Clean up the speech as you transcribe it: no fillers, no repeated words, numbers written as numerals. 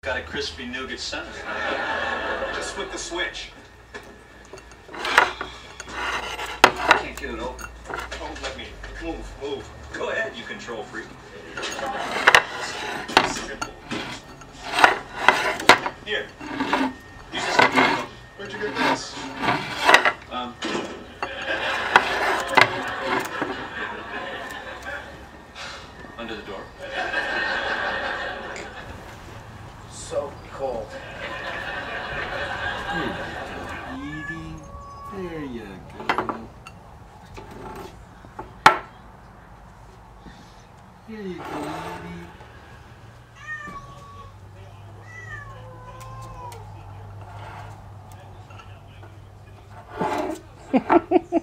Got a crispy nougat center. Just flip the switch. Can't get it open. Don't let me. Move. Go ahead, you control freak. Here. Use this. Where'd you get this? Under the door. So cold. Edie, there you go. Here you go, Edie.